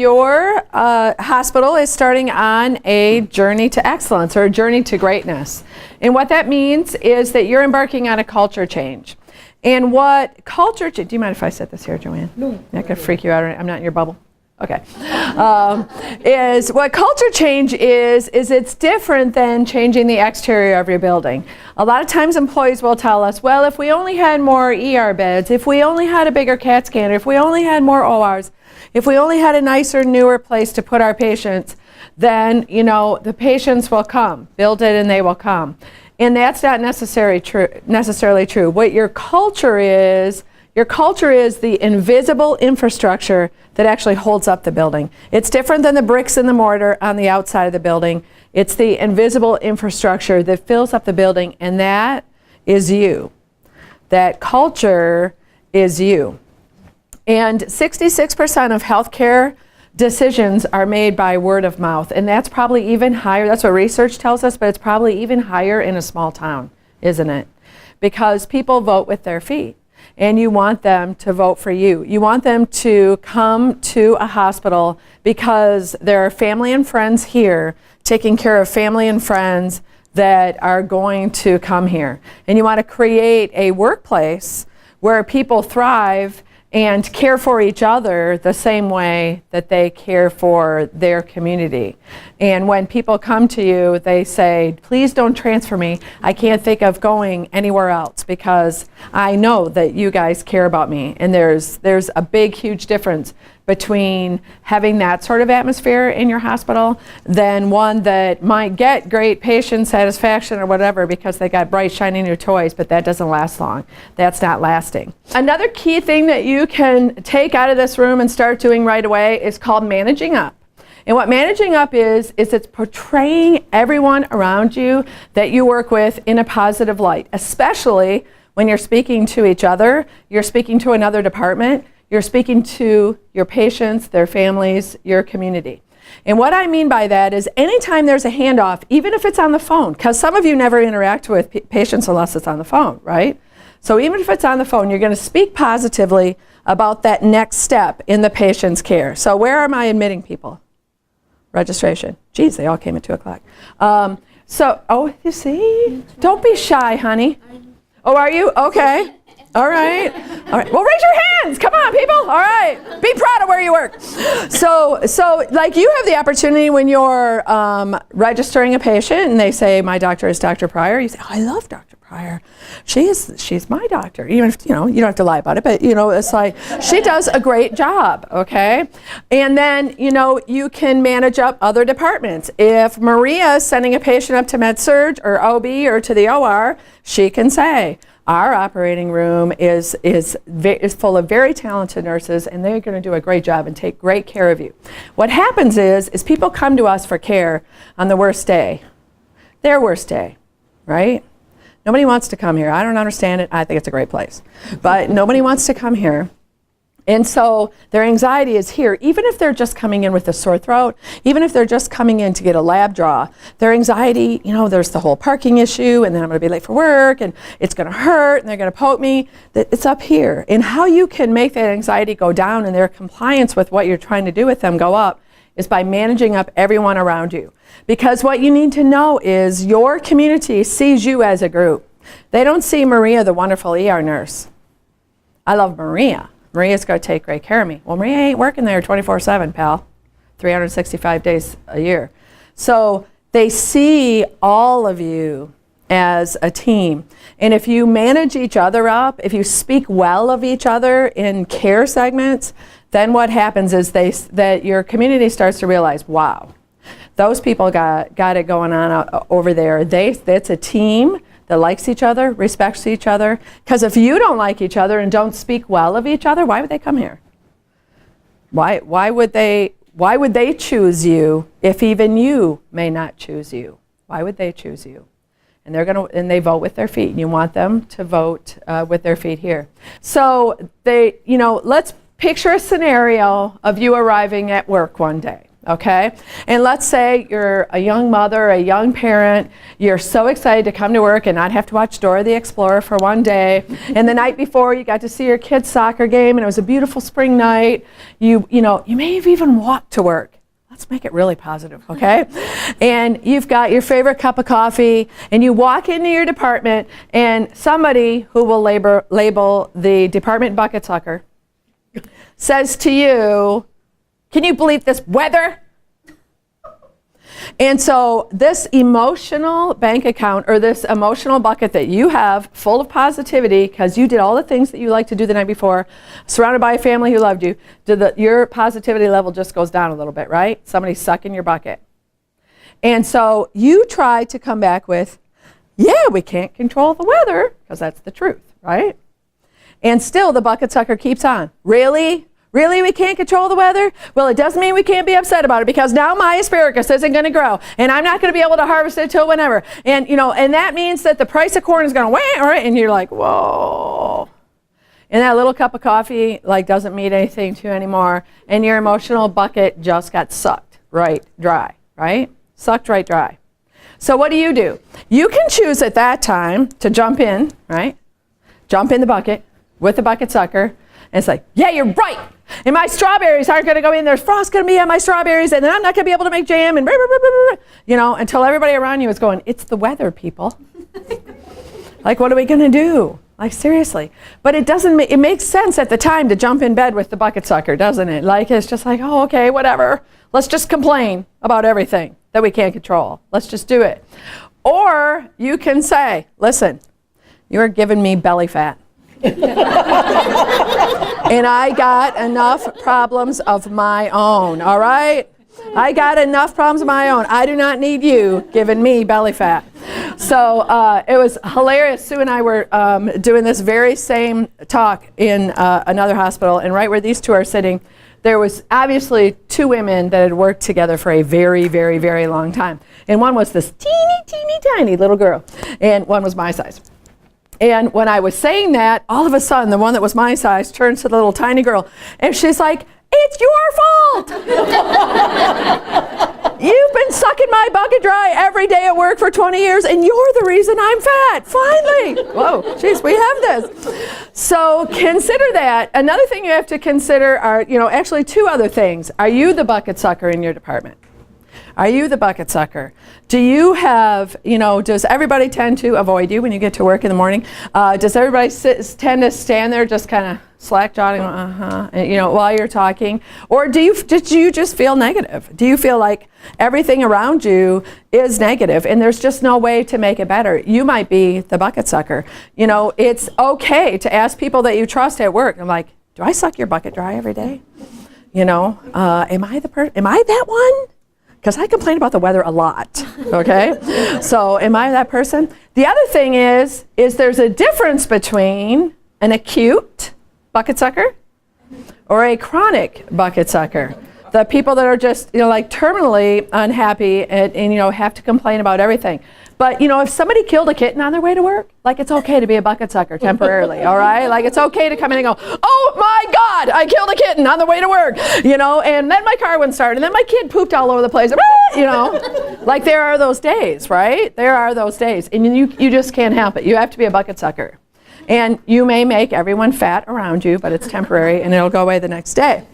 Your hospital is starting on a journey to excellence or a journey to greatness. And what that means is that you're embarking on a culture change. And what culture change, do you mind if I set this here, Joanne? No. That could freak you out. I'm not in your bubble. Okay. Is what culture change is it's different than changing the exterior of your building. A lot of times employees will tell us, well, if we only had more ER beds, if we only had a bigger CAT scanner, if we only had more ORs, if we only had a nicer, newer place to put our patients, then, you know, the patients will come. Build it and they will come. And that's not necessarily true. What your culture is the invisible infrastructure that actually holds up the building. It's different than the bricks and the mortar on the outside of the building. It's the invisible infrastructure that fills up the building, and that is you. That culture is you. And 66% of healthcare decisions are made by word of mouth, and that's probably even higher. That's what research tells us, but it's probably even higher in a small town, isn't it? Because people vote with their feet, and you want them to vote for you. You want them to come to a hospital because there are family and friends here taking care of family and friends that are going to come here. And you want to create a workplace where people thrive and care for each other the same way that they care for their community. And when people come to you, they say, please don't transfer me. I can't think of going anywhere else because I know that you guys care about me. And there's a big, huge difference between having that sort of atmosphere in your hospital than one that might get great patient satisfaction or whatever because they got bright, shiny new toys, but that doesn't last long. That's not lasting. Another key thing that you can take out of this room and start doing right away is called managing up. And what managing up is it's portraying everyone around you that you work with in a positive light, especially when you're speaking to each other, you're speaking to another department, you're speaking to your patients, their families, your community. And what I mean by that is anytime there's a handoff, even if it's on the phone, because some of you never interact with patients unless it's on the phone, right? So even if it's on the phone, you're going to speak positively about that next step in the patient's care. So where am I admitting people? Registration. Geez, they all came at 2 o'clock. Oh, you see? Don't be shy, honey. Oh, are you? Okay. All right. All right. Well, raise your hands. Come on, people. All right. Be proud of where you work. So like you have the opportunity when you're registering a patient and they say, my doctor is Dr. Pryor. You say, oh, I love Dr. Pryor. She's my doctor. Even if, you know, you don't have to lie about it, but, you know, it's like, she does a great job, okay? And then, you know, you can manage up other departments. If Maria is sending a patient up to Med-Surg or OB or to the OR, she can say, our operating room is full of very talented nurses, and they're going to do a great job and take great care of you. What happens is people come to us for care on the worst day, their worst day, right? Nobody wants to come here. I don't understand it. I think it's a great place. But nobody wants to come here. And so their anxiety is here, even if they're just coming in with a sore throat, even if they're just coming in to get a lab draw, their anxiety, you know, there's the whole parking issue, and then I'm going to be late for work, and it's going to hurt, and they're going to poke me. It's up here. And how you can make that anxiety go down and their compliance with what you're trying to do with them go up is by managing up everyone around you. Because what you need to know is your community sees you as a group. They don't see Maria, the wonderful ER nurse. I love Maria. Maria's going to take great care of me. Well, Maria ain't working there 24/7, pal. 365 days a year. So they see all of you as a team. And if you manage each other up, if you speak well of each other in care segments, then what happens is that your community starts to realize, wow, those people got it going on over there. It's a team that likes each other, respects each other. Because if you don't like each other and don't speak well of each other, why would they come here? Why would they choose you if even you may not choose you? Why would they choose you? And they vote with their feet. And you want them to vote with their feet here. So let's picture a scenario of you arriving at work one day. okay? And let's say you're a young mother, a young parent, you're so excited to come to work and not have to watch Dora the Explorer for one day, and the night before you got to see your kid's soccer game and it was a beautiful spring night. You may have even walked to work. Let's make it really positive, okay? And you've got your favorite cup of coffee, and you walk into your department, and somebody who will label the department bucket sucker says to you, "Can you believe this weather?" And so this emotional bank account, or this emotional bucket that you have full of positivity because you did all the things that you like to do the night before, surrounded by a family who loved you, your positivity level just goes down a little bit, right? Somebody's sucking your bucket. And so you try to come back with, yeah, we can't control the weather, because that's the truth, right? And still the bucket sucker keeps on. Really? Really, we can't control the weather? Well, it doesn't mean we can't be upset about it, because now my asparagus isn't going to grow, and I'm not going to be able to harvest it till whenever. And and that means that the price of corn is going to and you're like, whoa. And that little cup of coffee doesn't mean anything to you anymore, and your emotional bucket just got sucked right dry, right? Sucked right dry. So what do? You can choose at that time to jump in, right? Jump in the bucket with the bucket sucker, and it's like, yeah, you're right. And my strawberries aren't going to go in. There's frost going to be on my strawberries, and then I'm not going to be able to make jam, and until everybody around you is going, it's the weather, people. What are we going to do? Seriously. But it makes sense at the time to jump in bed with the bucket sucker, doesn't it? It's just oh, okay, whatever. Let's just complain about everything that we can't control. Let's just do it. Or you can say, listen, you're giving me belly fat. And I got enough problems of my own, all right? I got enough problems of my own. I do not need you giving me belly fat. So it was hilarious. Sue and I were doing this very same talk in another hospital, and right where these two are sitting, there was obviously two women that had worked together for a very, very, very long time. And one was this teeny, teeny, tiny little girl, and one was my size. And when I was saying that, all of a sudden, the one that was my size turns to the little tiny girl, and she's like, "It's your fault! You've been sucking my bucket dry every day at work for 20 years, and you're the reason I'm fat, finally." Whoa, jeez, we have this. So consider that. Another thing you have to consider are, actually two other things. Are you the bucket sucker in your department? Are you the bucket sucker? Do you have, does everybody tend to avoid you when you get to work in the morning? Does everybody tend to stand there just kind of slack-jawed, while you're talking? Or did you just feel negative? Do you feel like everything around you is negative and there's just no way to make it better? You might be the bucket sucker. It's okay to ask people that you trust at work. I'm like, do I suck your bucket dry every day? Am I that one? Because I complain about the weather a lot, okay? So am I that person? The other thing is there's a difference between an acute bucket sucker or a chronic bucket sucker. The people that are just, terminally unhappy and have to complain about everything. But, if somebody killed a kitten on their way to work, it's okay to be a bucket sucker temporarily, all right? It's okay to come in and go, "Oh my God, I killed a kitten on the way to work," and then my car wouldn't start, and then my kid pooped all over the place, there are those days, right? There are those days, and you just can't help it. You have to be a bucket sucker. And you may make everyone fat around you, but it's temporary, and it'll go away the next day.